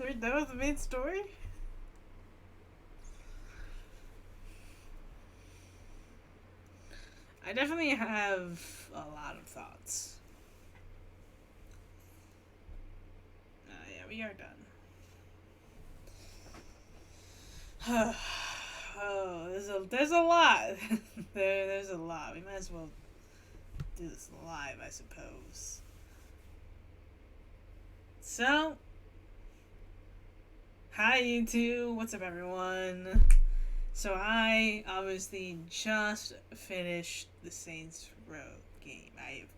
We're done with the main story? I definitely have a lot of thoughts. Yeah, we are done. Oh, there's a lot. There's a lot. We might as well do this live, I suppose. So, hi YouTube. What's up, everyone? So I obviously just finished the Saints Row game. I've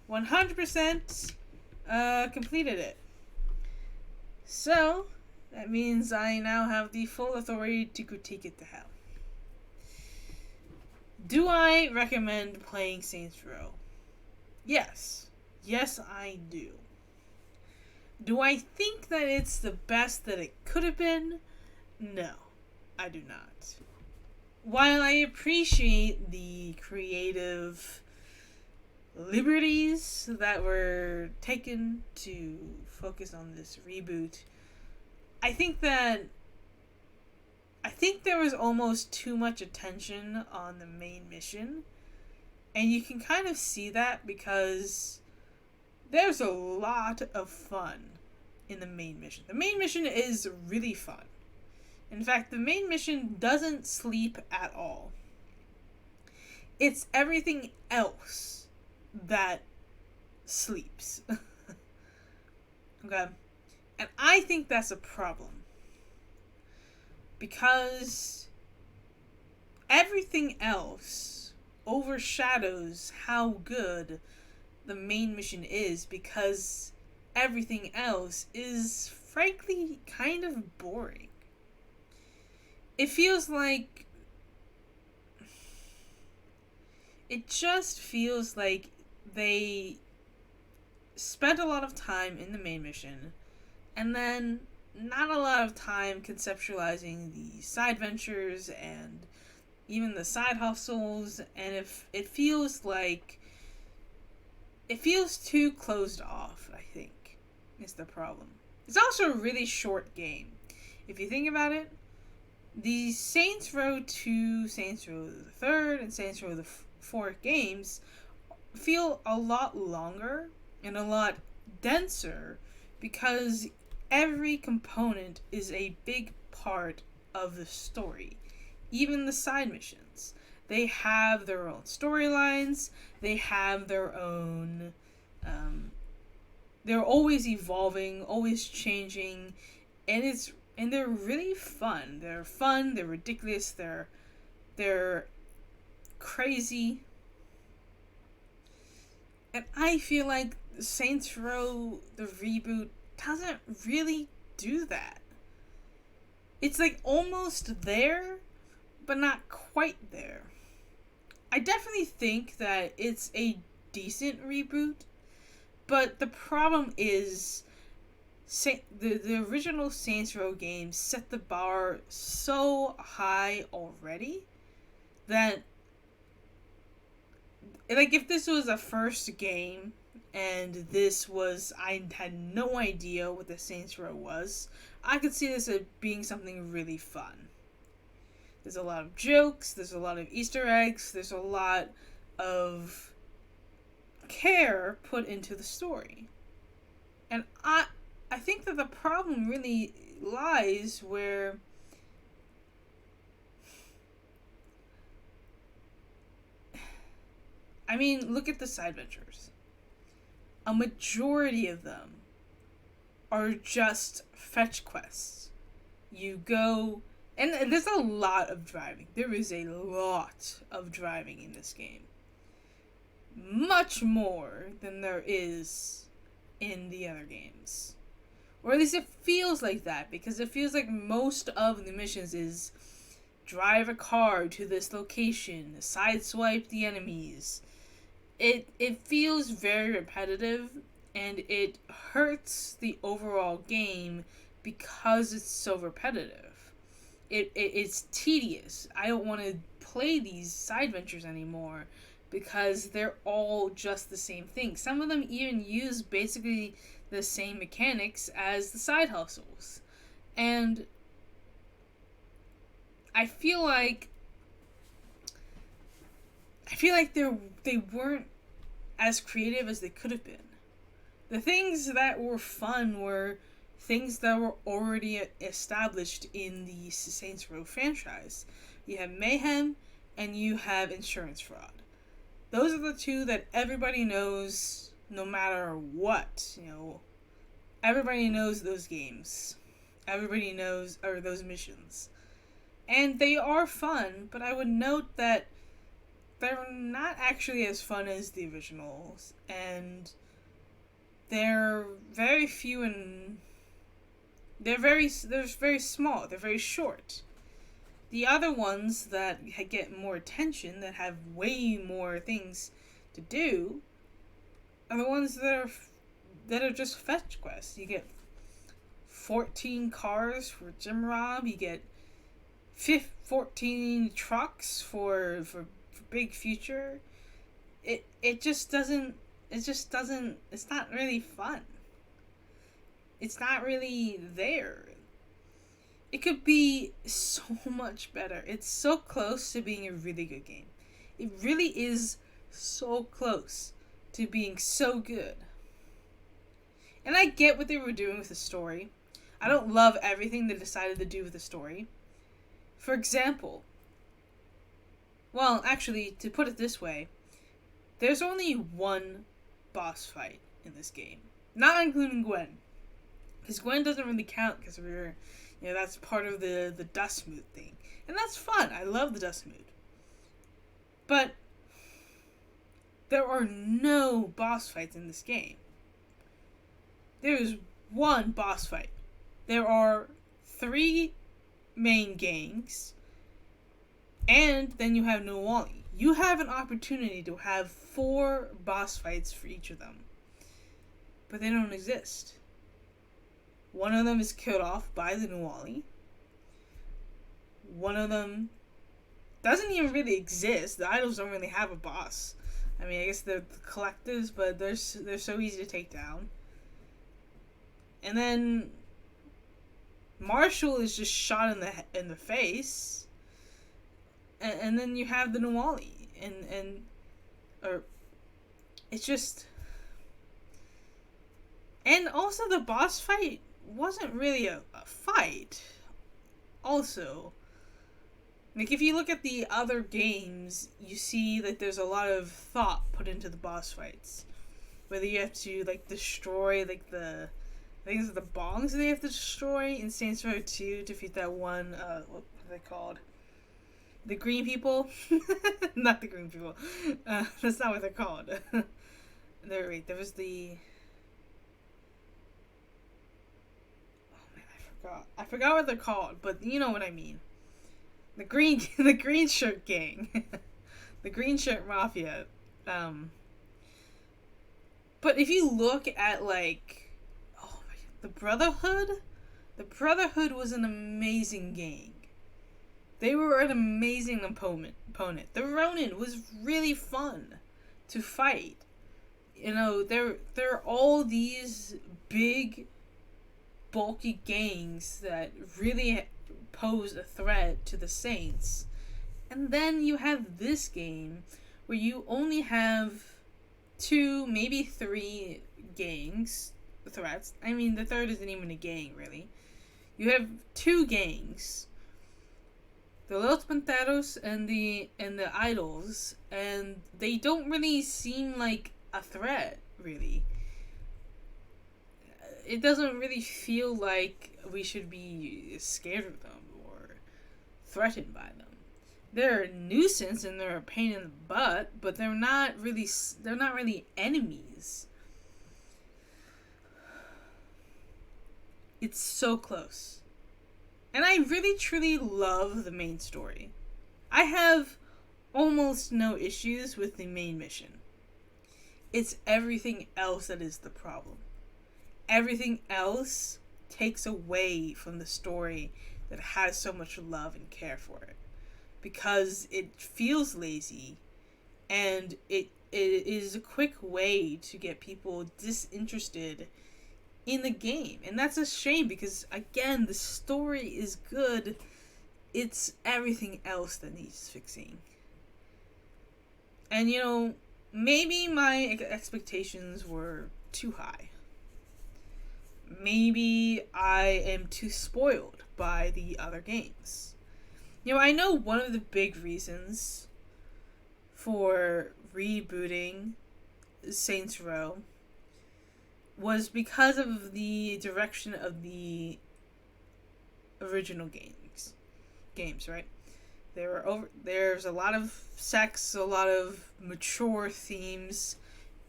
100% completed it. So that means I now have the full authority to critique it to hell. Do I recommend playing Saints Row? Yes. Yes, I do. Do I think that it's the best that it could have been? No, I do not. While I appreciate the creative liberties that were taken to focus on this reboot, I think there was almost too much attention on the main mission, and you can kind of see that because there's a lot of fun in the main mission. The main mission is really fun. In fact, the main mission doesn't sleep at all. It's everything else that sleeps. Okay? And I think that's a problem. Because everything else overshadows how good the main mission is, because everything else is frankly kind of boring. It feels like they spent a lot of time in the main mission and then not a lot of time conceptualizing the side ventures and even the side hustles, and if it feels too closed off, I think, is the problem. It's also a really short game. If you think about it, the Saints Row 2, Saints Row the 3rd, and Saints Row the 4th games feel a lot longer and a lot denser because every component is a big part of the story. Even the side missions. They have their own storylines, they have their own... they're always evolving, always changing, and they're really fun. They're ridiculous, they're crazy. And I feel like Saints Row, the reboot, doesn't really do that. It's like almost there, but not quite there. I definitely think that it's a decent reboot, but the problem is the original Saints Row games set the bar so high already that, like, if this was a first game and I had no idea what the Saints Row was, I could see this as being something really fun. There's a lot of jokes, there's a lot of Easter eggs, there's a lot of care put into the story. And I think that the problem really lies where look at the side ventures. A majority of them are just fetch quests. You go, and there's a lot of driving. There is a lot of driving in this game. Much more than there is in the other games. Or at least it feels like that, because it feels like most of the missions is drive a car to this location, sideswipe the enemies. It feels very repetitive, and it hurts the overall game because it's so repetitive. It's tedious. I don't want to play these side ventures anymore because they're all just the same thing. Some of them even use basically the same mechanics as the side hustles. And I feel like they weren't as creative as they could have been. The things that were fun were things that were already established in the Saints Row franchise. You have mayhem and you have insurance fraud. Those are the two that everybody knows no matter what. Everybody knows those games. Everybody knows those missions. And they are fun, but I would note that they're not actually as fun as the originals, and they're very few and they're very small. They're very short. The other ones that get more attention, that have way more things to do, are the ones that are just fetch quests. You get 14 cars for Gym Rob. You get 14 trucks for Big Future. It just doesn't. It's not really fun. It's not really there. It could be so much better. It's so close to being a really good game. It really is so close to being so good. And I get what they were doing with the story. I don't love everything they decided to do with the story. For example, well, actually, to put it this way, there's only one boss fight in this game. Not including Gwen. Because Gwen doesn't really count because that's part of the dust mood thing. And that's fun. I love the dust mood. But there are no boss fights in this game. There is one boss fight. There are 3 main gangs. And then you have Nowali. You have an opportunity to have 4 boss fights for each of them. But they don't exist. One of them is killed off by the Nowali. One of them doesn't even really exist. The idols don't really have a boss. I mean, I guess they're the collectives, but they're so easy to take down. And then Marshall is just shot in the face. And then you have the Nowali. Or it's just. And also the boss fight wasn't really a fight. Also, like, if you look at the other games, you see that there's a lot of thought put into the boss fights. Whether you have to, like, destroy, like, I think it's the bongs they have to destroy in Saints Row 2 to defeat that one, what are they called? The green people? Not the green people. That's not what they're called. There was the... I forgot what they're called, but you know what I mean. The green shirt gang. The green shirt mafia. But if you look at, like, oh my God, the Brotherhood was an amazing gang. They were an amazing opponent. The Ronin was really fun to fight. There are all these big, bulky gangs that really pose a threat to the Saints. And then you have this game where you only have 2, maybe 3 gangs threats. I mean, the third isn't even a gang, really. You have 2 gangs. The Los Panteros and the Idols, and they don't really seem like a threat, really. It doesn't really feel like we should be scared of them or threatened by them. They're a nuisance and they're a pain in the butt, but they're not really enemies. It's so close. And I really truly love the main story. I have almost no issues with the main mission. It's everything else that is the problem. Everything else takes away from the story that has so much love and care for it. Because it feels lazy, and it is a quick way to get people disinterested in the game. And that's a shame because, again, the story is good. It's everything else that needs fixing. And, maybe my expectations were too high. Maybe I am too spoiled by the other games. I know one of the big reasons for rebooting Saints Row was because of the direction of the original games, right? There's a lot of sex, a lot of mature themes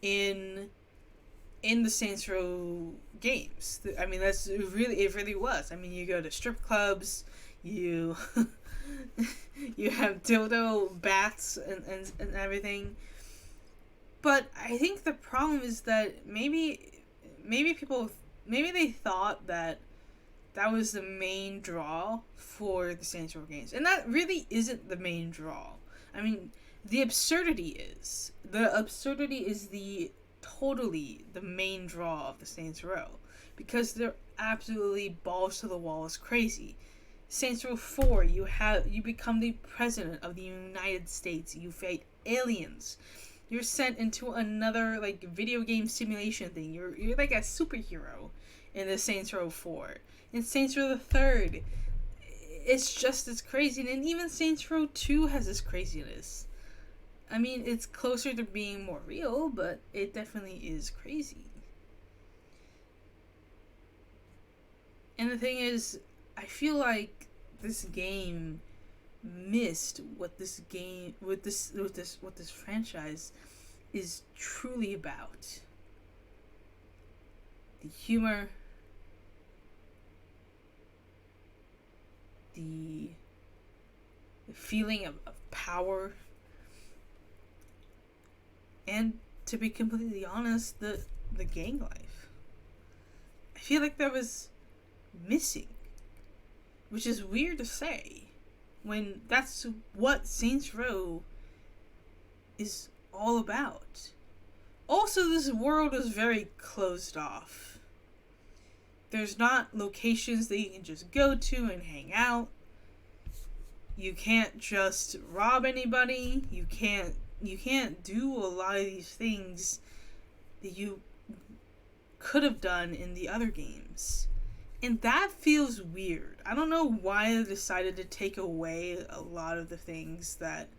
in the Saints Row games. I mean, it really was. I mean, you go to strip clubs, you you have dildo baths and everything. But I think the problem is that maybe they thought that was the main draw for the Saints Row games. And that really isn't the main draw. I mean, the absurdity is. The absurdity is totally the main draw of the Saints Row. Because they're absolutely balls to the walls crazy. Saints Row 4, you become the president of the United States. You fight aliens. You're sent into another video game simulation thing. You're like a superhero in the Saints Row 4. In Saints Row the Third, it's just as crazy. And even Saints Row 2 has this craziness. I mean, it's closer to being more real, but it definitely is crazy. And the thing is, I feel like this game missed what this franchise is truly about. The humor, the feeling of power, and to be completely honest, the gang life. I feel like that was missing, which is weird to say when that's what Saints Row is all about. Also, this world is very closed off. There's not locations that you can just go to and hang out. You can't just rob anybody. You can't do a lot of these things that you could have done in the other games. And that feels weird. I don't know why they decided to take away a lot of the things that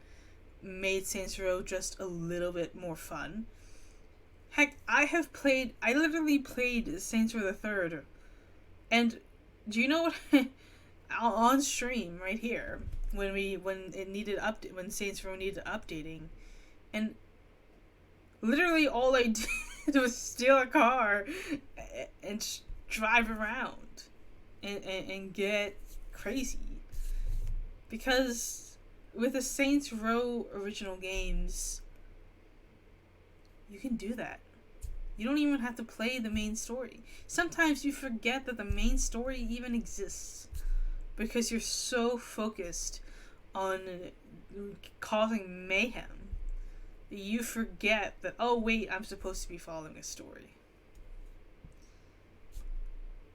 made Saints Row just a little bit more fun. Heck, I literally played Saints Row the Third. And do you know what? On stream right here, when Saints Row needed updating, and literally all I did was steal a car and drive around and get crazy. Because with the Saints Row original games, you can do that. You don't even have to play the main story. Sometimes you forget that the main story even exists because you're so focused on causing mayhem that you forget that, oh wait, I'm supposed to be following a story.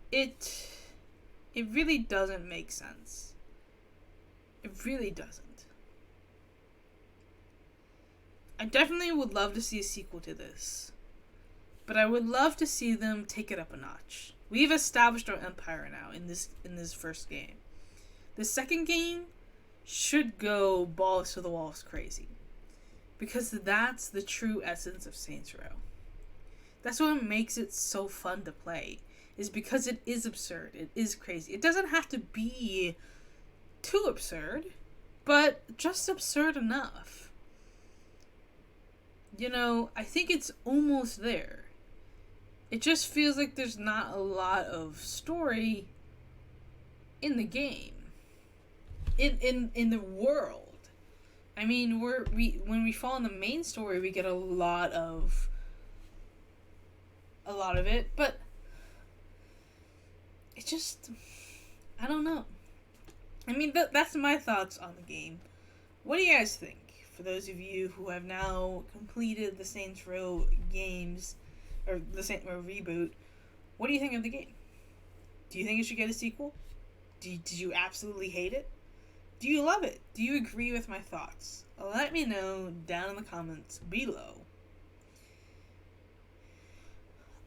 It really doesn't make sense. It really doesn't. I definitely would love to see a sequel to this. But I would love to see them take it up a notch. We've established our empire now in this first game. The second game should go balls to the walls crazy. Because that's the true essence of Saints Row. That's what makes it so fun to play. Is because it is absurd. It is crazy. It doesn't have to be too absurd, but just absurd enough. I think it's almost there. It just feels like there's not a lot of story in the game. In the world. I mean, when we fall in the main story, we get a lot of it, but it just, I don't know. I mean, that's my thoughts on the game. What do you guys think? For those of you who have now completed the Saints Row games, or the Saints Row reboot, What do you think of the game? Do you think it should get a sequel? Did you absolutely hate it? Do you love it? Do you agree with my thoughts? Let me know down in the comments below.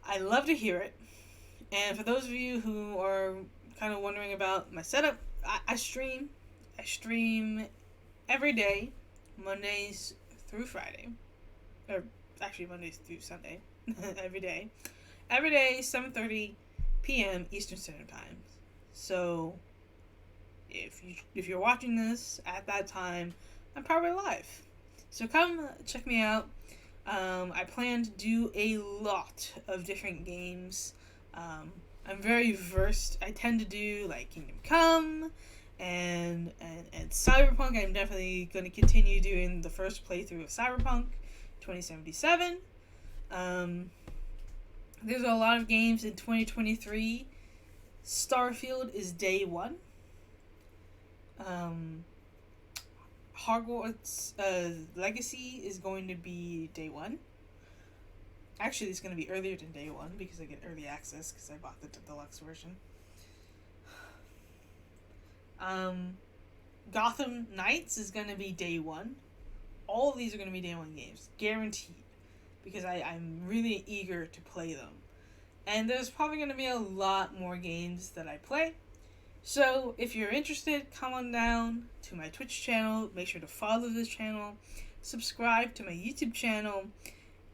I love to hear it. And for those of you who are kind of wondering about my setup, I stream. I stream every day, Mondays through Friday. Or actually Mondays through Sunday. Every day. Every day, 7:30 p.m. Eastern Standard Time. So if you're watching this at that time, I'm probably live. So come check me out. I plan to do a lot of different games. I'm very versed. I tend to do like Kingdom Come and Cyberpunk. I'm definitely going to continue doing the first playthrough of Cyberpunk 2077. There's a lot of games in 2023. Starfield is day one. Hogwarts Legacy is going to be day one. Actually, it's going to be earlier than day one because I get early access because I bought the deluxe version. Gotham Knights is going to be day one. All of these are going to be day one games. Guaranteed. Because I'm really eager to play them. And there's probably going to be a lot more games that I play. So, if you're interested, come on down to my Twitch channel. Make sure to follow this channel. Subscribe to my YouTube channel.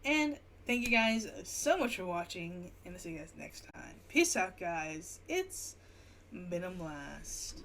And thank you guys so much for watching. And I'll see you guys next time. Peace out, guys. It's been a blast.